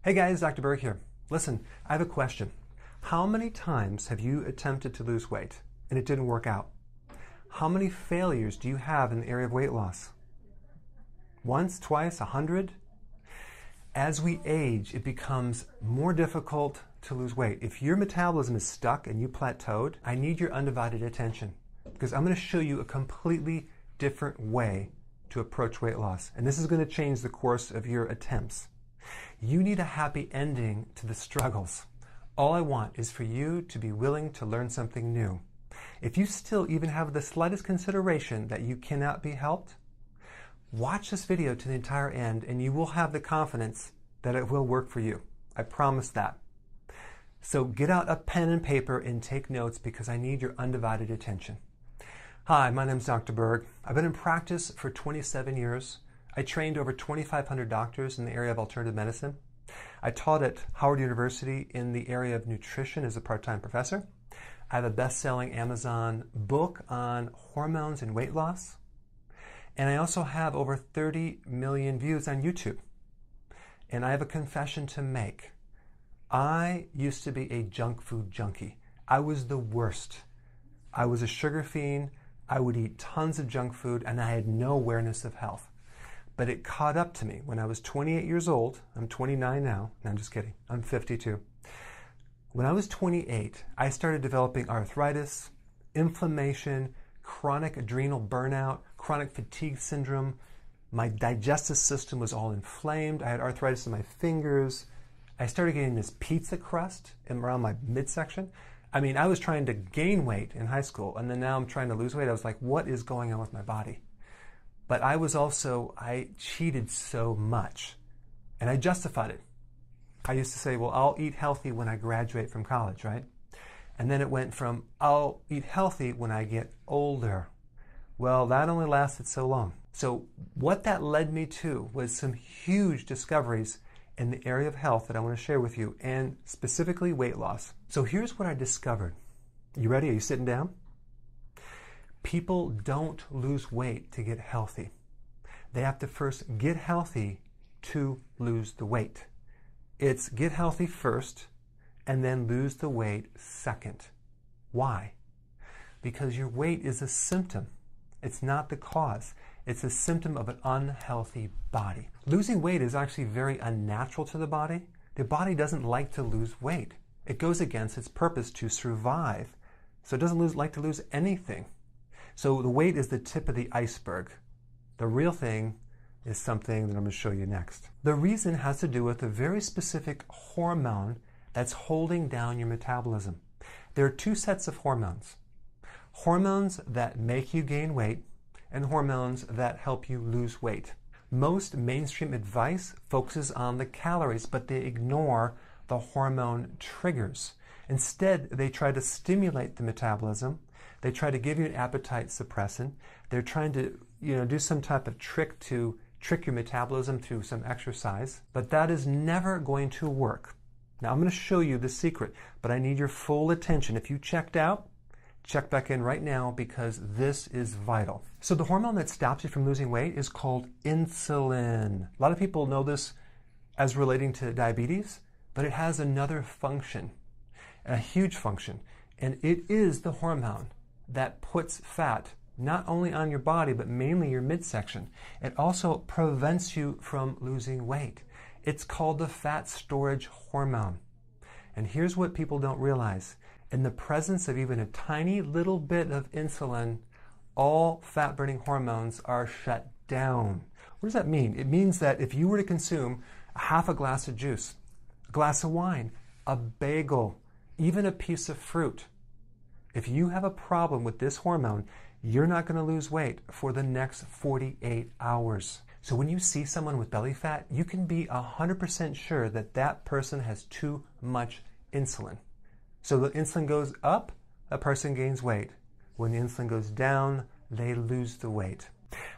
Hey guys, Dr. Berg here. Listen, I have a question. How many times have you attempted to lose weight and it didn't work out? How many failures do you have in the area of weight loss? Once, twice, 100? As we age, it becomes more difficult to lose weight. If your metabolism is stuck and you plateaued, I need your undivided attention because I'm going to show you a completely different way to approach weight loss. And this is going to change the course of your attempts. You need a happy ending to the struggles. All I want is for you to be willing to learn something new. If you still even have the slightest consideration that you cannot be helped, watch this video to the entire end and you will have the confidence that it will work for you. I promise that. So get out a pen and paper and take notes because I need your undivided attention. Hi, my name is Dr. Berg. I've been in practice for 27 years. I trained over 2,500 doctors in the area of alternative medicine. I taught at Howard University in the area of nutrition as a part-time professor. I have a best-selling Amazon book on hormones and weight loss. And I also have over 30 million views on YouTube. And I have a confession to make. I used to be a junk food junkie. I was the worst. I was a sugar fiend. I would eat tons of junk food and I had no awareness of health. But it caught up to me when I was 28 years old. I'm 29 now. No, I'm just kidding. I'm 52. When I was 28, I started developing arthritis, inflammation, chronic adrenal burnout, chronic fatigue syndrome. My digestive system was all inflamed. I had arthritis in my fingers. I started getting this pizza crust around my midsection. I mean, I was trying to gain weight in high school, and then now I'm trying to lose weight. I was like, what is going on with my body? But I cheated so much, and I justified it. I used to say, well, I'll eat healthy when I graduate from college, right? And then it went from, I'll eat healthy when I get older. Well, that only lasted so long. So what that led me to was some huge discoveries in the area of health that I want to share with you, and specifically weight loss. So here's what I discovered. You ready? Are you sitting down? People don't lose weight to get healthy. They have to first get healthy to lose the weight. It's get healthy first and then lose the weight second. Why? Because your weight is a symptom. It's not the cause. It's a symptom of an unhealthy body. Losing weight is actually very unnatural to the body. The body doesn't like to lose weight. It goes against its purpose to survive. So it doesn't like to lose anything. So the weight is the tip of the iceberg. The real thing is something that I'm going to show you next. The reason has to do with a very specific hormone that's holding down your metabolism. There are two sets of hormones. Hormones that make you gain weight and hormones that help you lose weight. Most mainstream advice focuses on the calories, but they ignore the hormone triggers. Instead, they try to stimulate the metabolism. They try to give you an appetite suppressant. They're trying to, do some type of trick to trick your metabolism through some exercise, but that is never going to work. Now, I'm going to show you the secret, but I need your full attention. If you checked out, check back in right now because this is vital. So the hormone that stops you from losing weight is called insulin. A lot of people know this as relating to diabetes, but it has another function, a huge function, and it is the hormone that puts fat not only on your body, but mainly your midsection. It also prevents you from losing weight. It's called the fat storage hormone. And here's what people don't realize. In the presence of even a tiny little bit of insulin, all fat-burning hormones are shut down. What does that mean? It means that if you were to consume half a glass of juice, a glass of wine, a bagel, even a piece of fruit, if you have a problem with this hormone, you're not going to lose weight for the next 48 hours. So when you see someone with belly fat, you can be 100% sure that that person has too much insulin. So the insulin goes up, a person gains weight. When the insulin goes down, they lose the weight.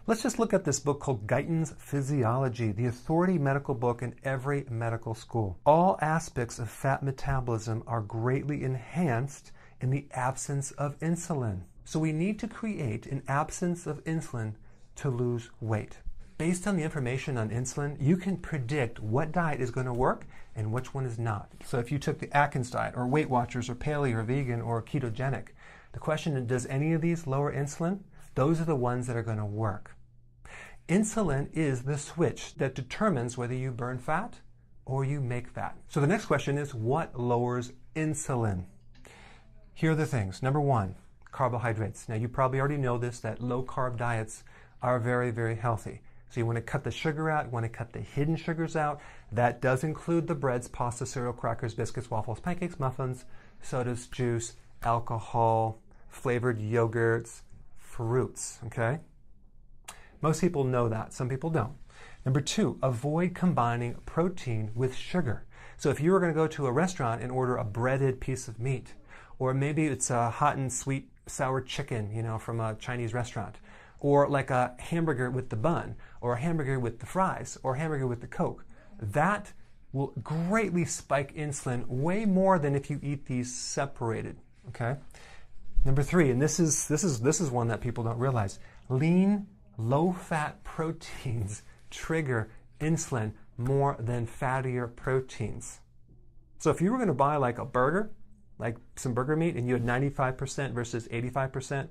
Let's just look at this book called Guyton's Physiology, the authority medical book in every medical school. All aspects of fat metabolism are greatly enhanced in the absence of insulin. So we need to create an absence of insulin to lose weight. based on the information on insulin, you can predict what diet is going to work and which one is not. So if you took the Atkins diet or Weight Watchers or paleo or vegan or ketogenic, the question is, does any of these lower insulin? Those are the ones that are going to work. Insulin is the switch that determines whether you burn fat or you make fat. So the next question is, what lowers insulin? Here are the things. Number one, carbohydrates. Now you probably already know this, that low-carb diets are very, very healthy. So you want to cut the sugar out, you want to cut the hidden sugars out. That does include the breads, pasta, cereal, crackers, biscuits, waffles, pancakes, muffins, sodas, juice, alcohol, flavored yogurts, fruits, okay? Most people know that, some people don't. Number two, avoid combining protein with sugar. So if you were going to go to a restaurant and order a breaded piece of meat, or maybe it's a hot and sweet sour chicken, from a Chinese restaurant, or like a hamburger with the bun, or a hamburger with the fries, or a hamburger with the Coke, that will greatly spike insulin way more than if you eat these separated, okay? Number three, and this is one that people don't realize, lean, low-fat proteins trigger insulin more than fattier proteins. So if you were going to buy like a burger, like some burger meat, and you had 95% versus 85%,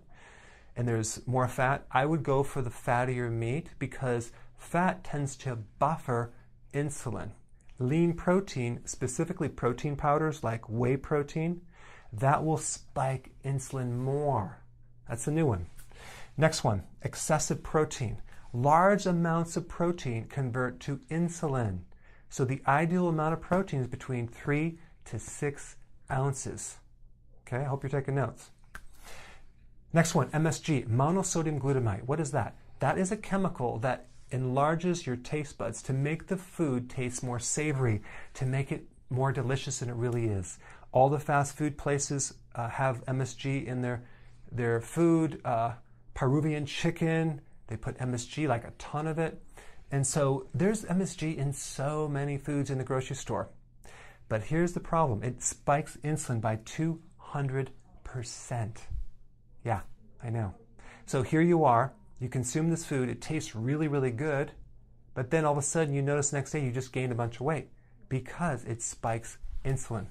and there's more fat, I would go for the fattier meat because fat tends to buffer insulin. Lean protein, specifically protein powders like whey protein, that will spike insulin more. That's a new one. Next one, excessive protein. Large amounts of protein convert to insulin. So the ideal amount of protein is between 3 to 6 ounces. Okay, I hope you're taking notes. Next one, MSG, monosodium glutamate. What is that? That is a chemical that enlarges your taste buds to make the food taste more savory, to make it more delicious than it really is. All the fast food places have MSG in their food. Peruvian chicken, they put MSG, like a ton of it. And so there's MSG in so many foods in the grocery store. But here's the problem. It spikes insulin by 200%. Yeah, I know. So here you are. You consume this food. It tastes really, really good. But then all of a sudden you notice the next day you just gained a bunch of weight because it spikes insulin.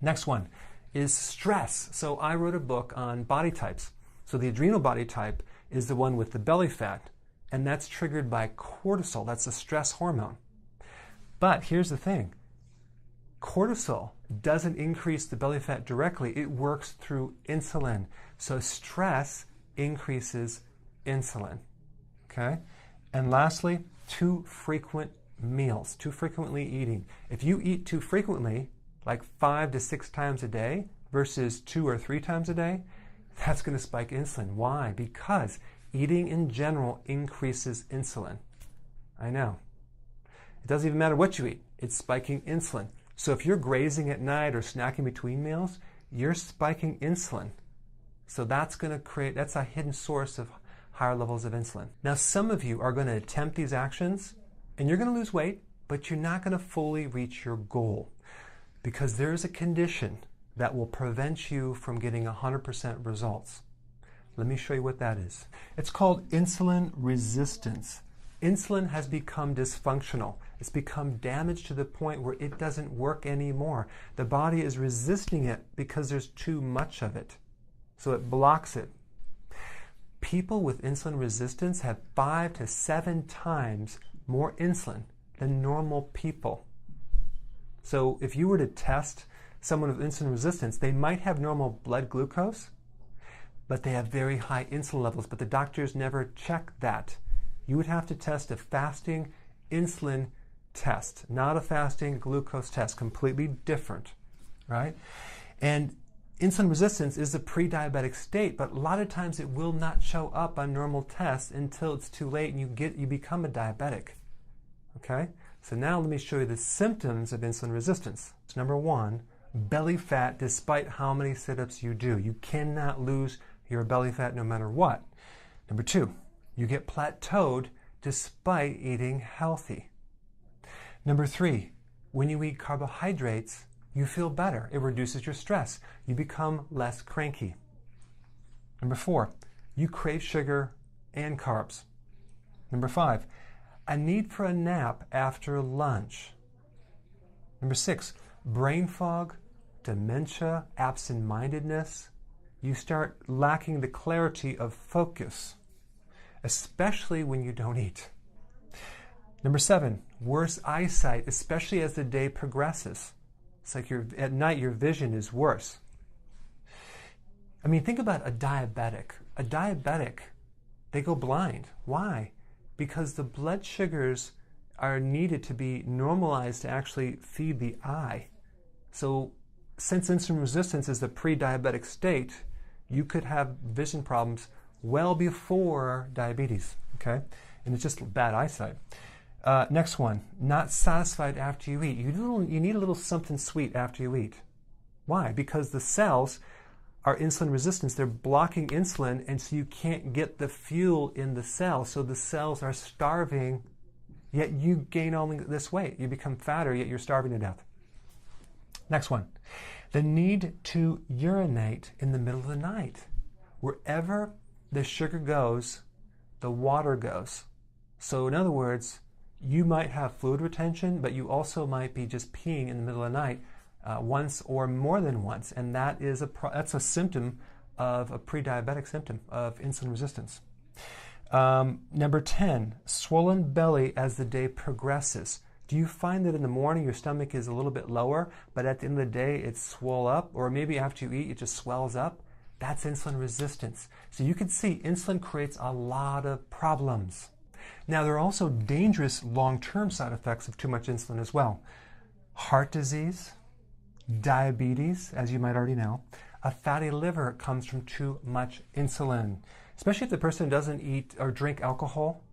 Next one is stress. So I wrote a book on body types. So the adrenal body type is the one with the belly fat, and that's triggered by cortisol. That's a stress hormone. But here's the thing. Cortisol doesn't increase the belly fat directly. It works through insulin. So stress increases insulin. Okay? And lastly, too frequent meals, too frequently eating. If you eat too frequently, like 5 to 6 times a day versus 2 or 3 times a day, that's going to spike insulin. Why? Because eating in general increases insulin. I know. It doesn't even matter what you eat. It's spiking insulin. So if you're grazing at night or snacking between meals, you're spiking insulin. So that's a hidden source of higher levels of insulin. Now, some of you are going to attempt these actions and you're going to lose weight, but you're not going to fully reach your goal because there's a condition that will prevent you from getting 100% results. Let me show you what that is. It's called insulin resistance. Insulin has become dysfunctional. It's become damaged to the point where it doesn't work anymore. The body is resisting it because there's too much of it. So it blocks it. People with insulin resistance have 5 to 7 times more insulin than normal people. So if you were to test someone with insulin resistance, they might have normal blood glucose, but they have very high insulin levels, but the doctors never check that. You would have to test a fasting insulin test, not a fasting glucose test, completely different, right? And insulin resistance is a pre-diabetic state, but a lot of times it will not show up on normal tests until it's too late and you become a diabetic, okay? So now let me show you the symptoms of insulin resistance. So number 1, belly fat despite how many sit-ups you do. You cannot lose your belly fat no matter what. Number 2, you get plateaued despite eating healthy. Number 3, when you eat carbohydrates, you feel better. It reduces your stress. You become less cranky. Number 4, you crave sugar and carbs. Number 5, a need for a nap after lunch. Number 6, brain fog, dementia, absent-mindedness. You start lacking the clarity of focus, especially when you don't eat. Number 7, worse eyesight, especially as the day progresses. It's like at night your vision is worse. I mean, think about a diabetic. A diabetic, they go blind. Why? Because the blood sugars are needed to be normalized to actually feed the eye. So since insulin resistance is the pre-diabetic state, you could have vision problems well before diabetes, okay? And it's just bad eyesight. Next one, not satisfied after you eat. You need a little something sweet after you eat. Why? Because the cells are insulin resistant. They're blocking insulin, and so you can't get the fuel in the cell. So the cells are starving, yet you gain only this weight. You become fatter, yet you're starving to death. Next one, the need to urinate in the middle of the night. Wherever the sugar goes, the water goes. So in other words, you might have fluid retention, but you also might be just peeing in the middle of the night once or more than once, and that's a symptom of a pre-diabetic symptom of insulin resistance. Number 10, swollen belly as the day progresses. Do you find that in the morning your stomach is a little bit lower, but at the end of the day it's swell up, or maybe after you eat it just swells up? That's insulin resistance. So you can see insulin creates a lot of problems. Now, there are also dangerous long-term side effects of too much insulin as well. Heart disease, diabetes, as you might already know. A fatty liver comes from too much insulin, especially if the person doesn't eat or drink alcohol.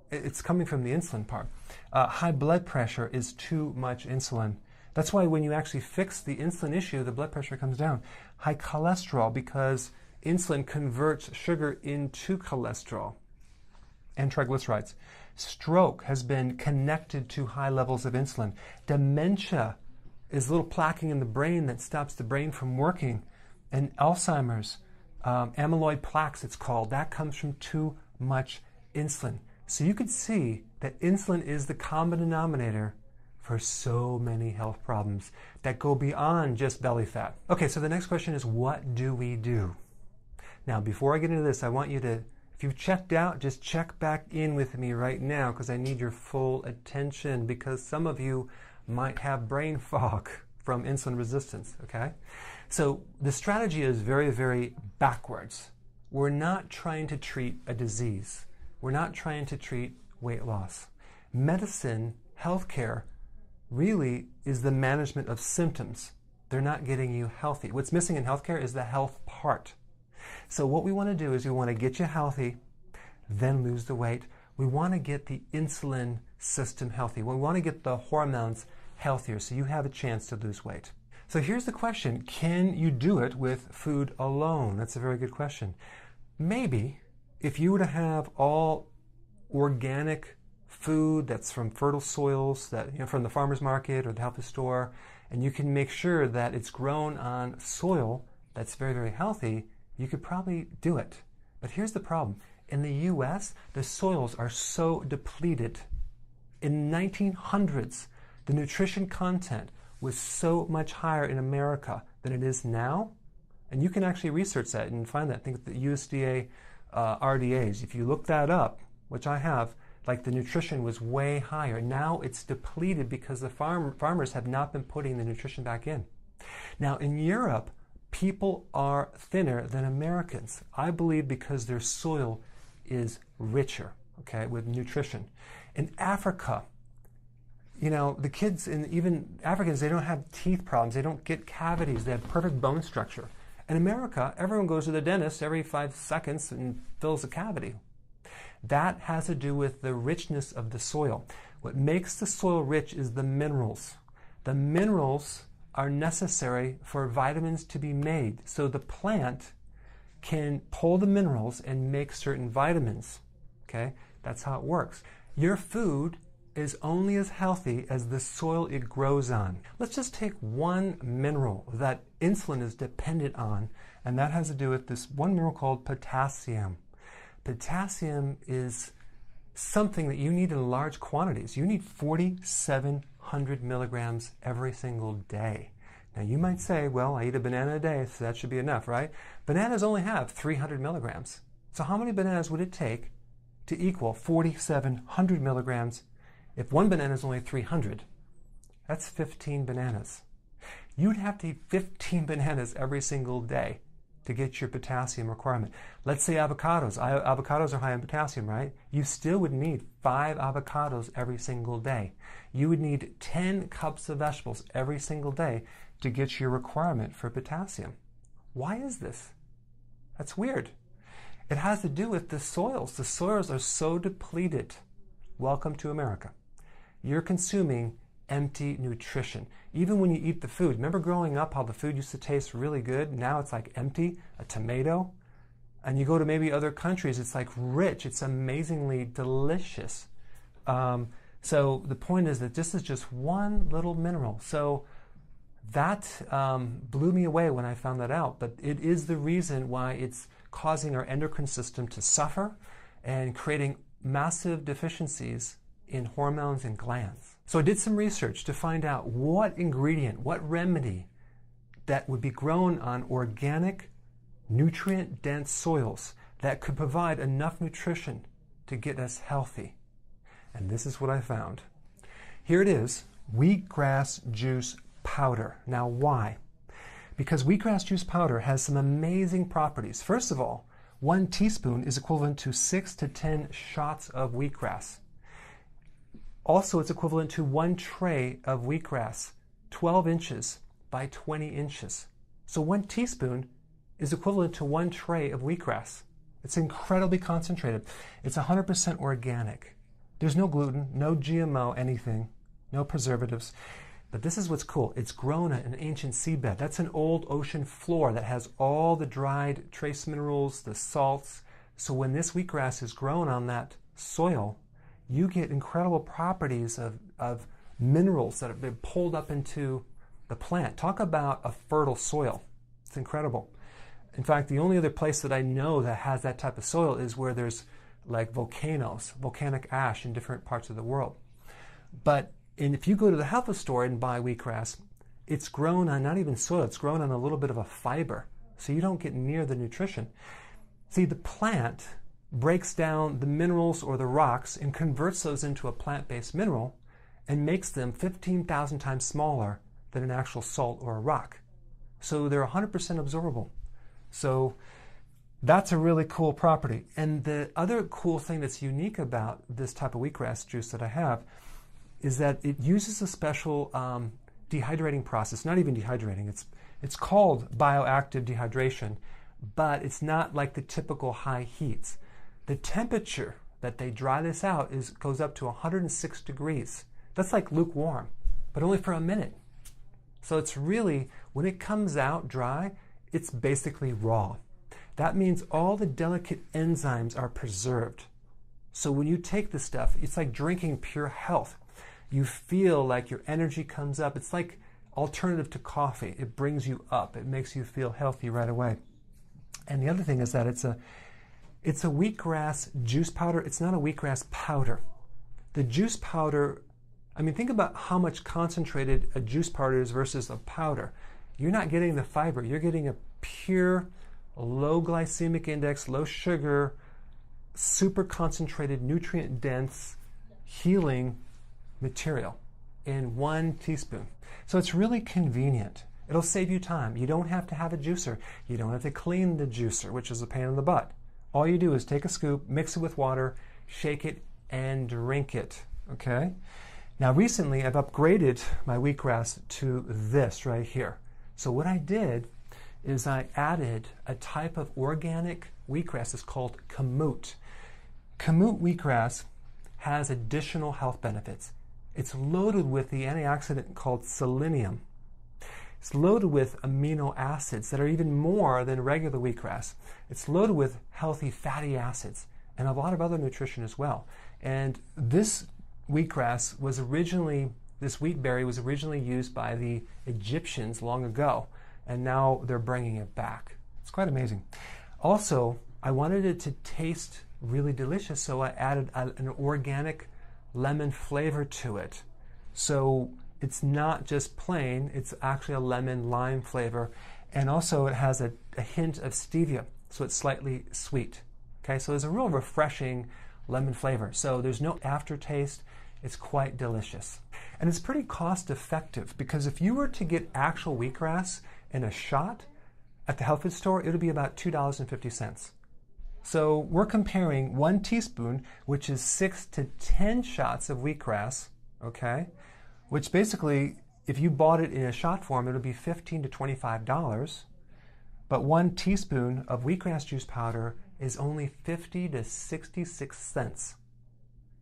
It's coming from the insulin part. High blood pressure is too much insulin. That's why when you actually fix the insulin issue, the blood pressure comes down. High cholesterol, because insulin converts sugar into cholesterol and triglycerides. Stroke has been connected to high levels of insulin. Dementia is a little plaquing in the brain that stops the brain from working. And Alzheimer's, amyloid plaques it's called, that comes from too much insulin. So you could see that insulin is the common denominator for so many health problems that go beyond just belly fat. Okay, so the next question is, what do we do? Now, before I get into this, I want you to, if you've checked out, just check back in with me right now, because I need your full attention, because some of you might have brain fog from insulin resistance, okay? So the strategy is very, very backwards. We're not trying to treat a disease. We're not trying to treat weight loss. Medicine, healthcare, really is the management of symptoms. They're not getting you healthy. What's missing in healthcare is the health part. So what we want to do is we want to get you healthy, then lose the weight. We want to get the insulin system healthy. We want to get the hormones healthier so you have a chance to lose weight. So here's the question, can you do it with food alone? That's a very good question. Maybe if you were to have all organic food that's from fertile soils, that from the farmer's market or the health food store, and you can make sure that it's grown on soil that's very, very healthy, you could probably do it. But here's the problem. In the US, the soils are so depleted. In the 1900s, the nutrition content was so much higher in America than it is now. And you can actually research that and find that. Think of the USDA RDAs. If you look that up, which I have, like the nutrition was way higher. Now it's depleted because the farmers have not been putting the nutrition back in. Now in Europe, people are thinner than Americans. I believe because their soil is richer, okay, with nutrition. In Africa, the kids, and even Africans, they don't have teeth problems. They don't get cavities. They have perfect bone structure. In America, everyone goes to the dentist every 5 seconds and fills a cavity. That has to do with the richness of the soil. What makes the soil rich is the minerals. The minerals are necessary for vitamins to be made. So the plant can pull the minerals and make certain vitamins. Okay? That's how it works. Your food is only as healthy as the soil it grows on. Let's just take one mineral that insulin is dependent on, and that has to do with this one mineral called potassium. Potassium is something that you need in large quantities. You need 4,700 milligrams every single day. Now you might say, well, I eat a banana a day, so that should be enough, right? Bananas only have 300 milligrams. So how many bananas would it take to equal 4,700 milligrams? If one banana is only 300, that's 15 bananas. You'd have to eat 15 bananas every single day to get your potassium requirement. Let's say avocados. Avocados are high in potassium, right? You still would need 5 avocados every single day. You would need 10 cups of vegetables every single day to get your requirement for potassium. Why is this? That's weird. It has to do with the soils. The soils are so depleted. Welcome to America. You're consuming empty nutrition. Even when you eat the food, remember growing up how the food used to taste really good? Now it's like empty, a tomato. And you go to maybe other countries, it's like rich, it's amazingly delicious. So the point is that this is just one little mineral. So that blew me away when I found that out, but it is the reason why it's causing our endocrine system to suffer and creating massive deficiencies in hormones and glands. So I did some research to find out what ingredient, what remedy that would be grown on organic, nutrient-dense soils that could provide enough nutrition to get us healthy. And this is what I found. Here it is, wheatgrass juice powder. Now why? Because wheatgrass juice powder has some amazing properties. First of all, 1 teaspoon is equivalent to 6 to 10 shots of wheatgrass. Also, it's equivalent to 1 tray of wheatgrass, 12 inches by 20 inches. So 1 teaspoon is equivalent to 1 tray of wheatgrass. It's incredibly concentrated. It's 100% organic. There's no gluten, no GMO, anything, no preservatives. But this is what's cool. It's grown at an ancient seabed. That's an old ocean floor that has all the dried trace minerals, the salts. So when this wheatgrass is grown on that soil, you get incredible properties of minerals that have been pulled up into the plant. Talk about a fertile soil. It's incredible. In fact, the only other place that I know that has that type of soil is where there's like volcanoes, volcanic ash in different parts of the world. But if you go to the health store and buy wheatgrass, it's grown on not even soil, it's grown on a little bit of a fiber, so you don't get near the nutrition. See, the plant breaks down the minerals or the rocks and converts those into a plant-based mineral and makes them 15,000 times smaller than an actual salt or a rock. So they're 100% absorbable. So that's a really cool property. And the other cool thing that's unique about this type of wheatgrass juice that I have is that it uses a special dehydrating process, not even dehydrating, it's called bioactive dehydration, but it's not like the typical high heats. The temperature that they dry this out goes up to 106 degrees. That's like lukewarm, but only for a minute. So it's really, when it comes out dry, it's basically raw. That means all the delicate enzymes are preserved. So when you take this stuff, it's like drinking pure health. You feel like your energy comes up. It's like alternative to coffee. It brings you up. It makes you feel healthy right away. And the other thing is that it's a wheatgrass juice powder. It's not a wheatgrass powder. The juice powder, I mean, think about how much concentrated a juice powder is versus a powder. You're not getting the fiber. You're getting a pure, low glycemic index, low sugar, super concentrated, nutrient-dense, healing material in 1 teaspoon. So it's really convenient. It'll save you time. You don't have to have a juicer. You don't have to clean the juicer, which is a pain in the butt. All you do is take a scoop, mix it with water, shake it, and drink it. Okay? Now recently I've upgraded my wheatgrass to this right here. So what I did is I added a type of organic wheatgrass. It's called kamut. Kamut wheatgrass has additional health benefits. It's loaded with the antioxidant called selenium. It's loaded with amino acids that are even more than regular wheatgrass. It's loaded with healthy fatty acids and a lot of other nutrition as well. And this wheatgrass was originally, this wheat berry was originally used by the Egyptians long ago, and now they're bringing it back. It's quite amazing. Also, I wanted it to taste really delicious, so I added an organic lemon flavor to it. So it's not just plain, it's actually a lemon lime flavor. And also it has a hint of stevia, so it's slightly sweet. Okay, so there's a real refreshing lemon flavor. So there's no aftertaste. It's quite delicious. And it's pretty cost effective, because if you were to get actual wheatgrass in a shot at the health food store, it would be about $2.50. So we're comparing 1 teaspoon, which is 6 to 10 shots of wheatgrass, okay? Which basically, if you bought it in a shot form, it would be $15 to $25. But 1 teaspoon of wheatgrass juice powder is only 50 to 66 cents.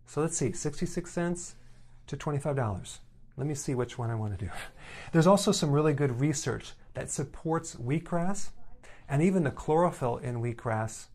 So let's see, 66 cents to $25. Let me see which one I want to do. There's also some really good research that supports wheatgrass and even the chlorophyll in wheatgrass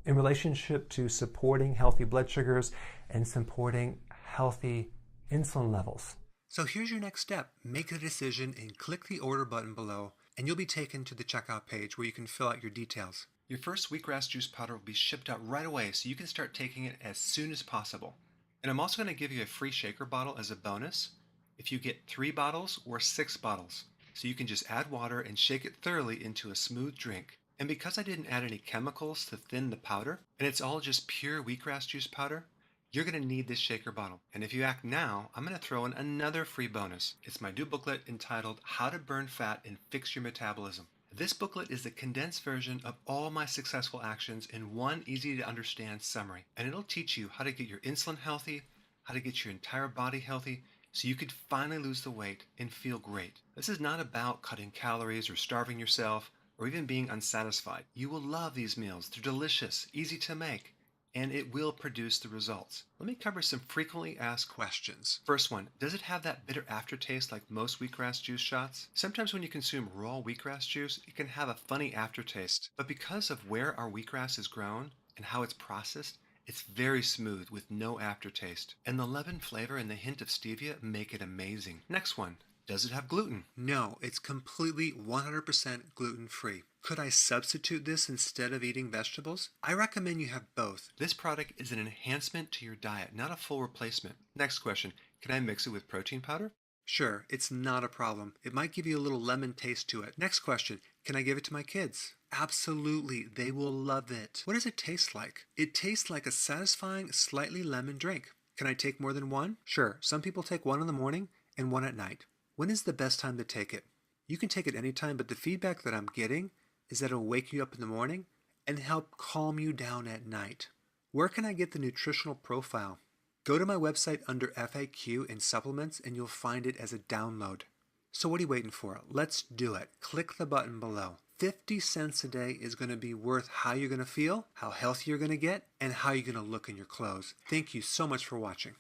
in relationship to supporting healthy blood sugars and supporting healthy insulin levels. So here's your next step. Make a decision and click the order button below, and you'll be taken to the checkout page where you can fill out your details. Your first wheatgrass juice powder will be shipped out right away, so you can start taking it as soon as possible. And I'm also going to give you a free shaker bottle as a bonus if you get 3 bottles or 6 bottles. So you can just add water and shake it thoroughly into a smooth drink. And because I didn't add any chemicals to thin the powder, and it's all just pure wheatgrass juice powder, you're going to need this shaker bottle. And if you act now, I'm going to throw in another free bonus. It's my new booklet entitled How to Burn Fat and Fix Your Metabolism. This booklet is the condensed version of all my successful actions in one easy to understand summary. And it'll teach you how to get your insulin healthy, how to get your entire body healthy, so you could finally lose the weight and feel great. This is not about cutting calories or starving yourself or even being unsatisfied. You will love these meals. They're delicious, easy to make, and it will produce the results. Let me cover some frequently asked questions. First one, does it have that bitter aftertaste like most wheatgrass juice shots? Sometimes when you consume raw wheatgrass juice, it can have a funny aftertaste. But because of where our wheatgrass is grown and how it's processed, it's very smooth with no aftertaste. And the lemon flavor and the hint of stevia make it amazing. Next one. Does it have gluten? No, it's completely 100% gluten-free. Could I substitute this instead of eating vegetables? I recommend you have both. This product is an enhancement to your diet, not a full replacement. Next question, can I mix it with protein powder? Sure, it's not a problem. It might give you a little lemon taste to it. Next question, can I give it to my kids? Absolutely, they will love it. What does it taste like? It tastes like a satisfying, slightly lemon drink. Can I take more than one? Sure, some people take one in the morning and one at night. When is the best time to take it? You can take it anytime, but the feedback that I'm getting is that it'll wake you up in the morning and help calm you down at night. Where can I get the nutritional profile? Go to my website under FAQ and supplements and you'll find it as a download. So what are you waiting for? Let's do it. Click the button below. 50 cents a day is going to be worth how you're going to feel, how healthy you're going to get, and how you're going to look in your clothes. Thank you so much for watching.